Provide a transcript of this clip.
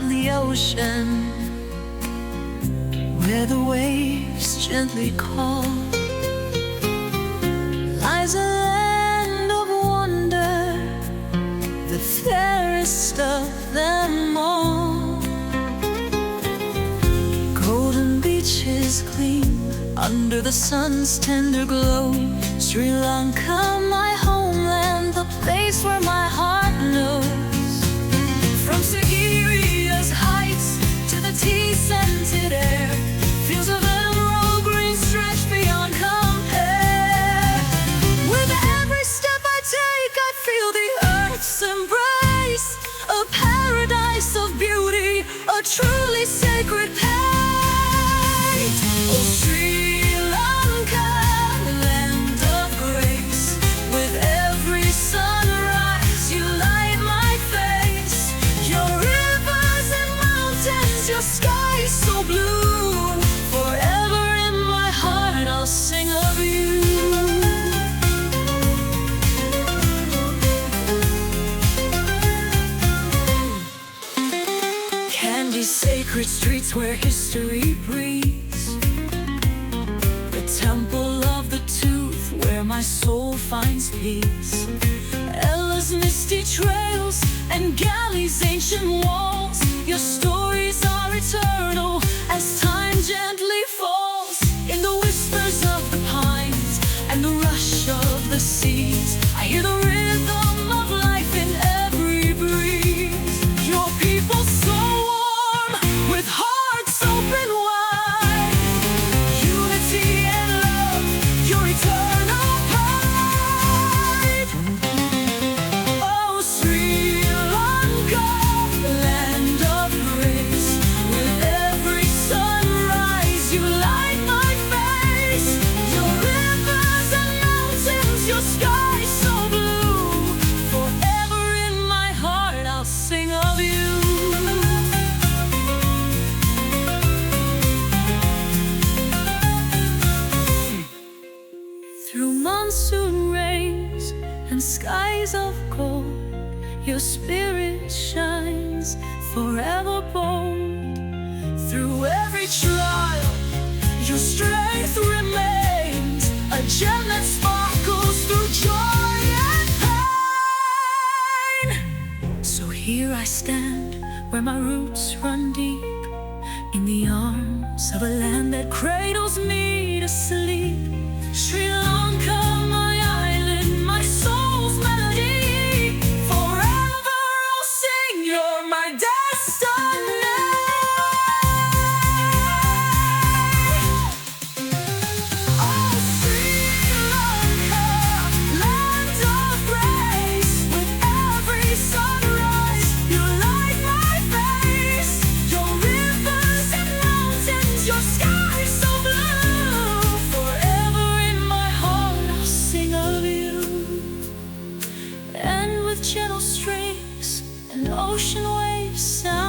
of the ocean, where the waves gently call, lies a land of wonder, the fairest of them all. Golden beaches gleam under the sun's tender glow. Sri Lanka, my homeland, the place where my heart knows. From Sigiria's heights to the tea-scented air, fields of emerald green stretch beyond compare. With every step I take, I feel the earth's embrace, a paradise of beauty, a truly sacred place. Oh, Sri Lanka, land of grace, with every sunrise you light my face. Your rivers and mountains, your sky so blue, forever in my heart I'll sing of you. Candy's sacred streets where history breathes, the temple of the tooth where my soul finds peace. Ella's misty trails and Gali's ancient walls, your stories are eternal as time gently falls. In the whispers of the pines and the rush of the seas, I hear the rhythm of life in every breeze. Your people so warm, with hearts open wide, unity and love, your eternal pride. Oh, Sri Lanka, land of grace, with every sunrise you light my face. Your rivers and mountains, your sky so blue, forever in my heart I'll sing of you. Through monsoon rains and skies of gold, your spirit shines forever bold. Through every trial, your strength remains, a gem that sparkles through joy and pain. So here I stand, where my roots run deep, in the arms of a land that cradles me to sleep. Sri Lanka, my island, my soul's melody, forever I'll sing, you're my destiny. Oh, Sri Lanka, land of grace, with every sunrise you light my face. Your rivers and mountains, your sky so blue, forever in my heart I'll sing of you. And with gentle strings and ocean waves sound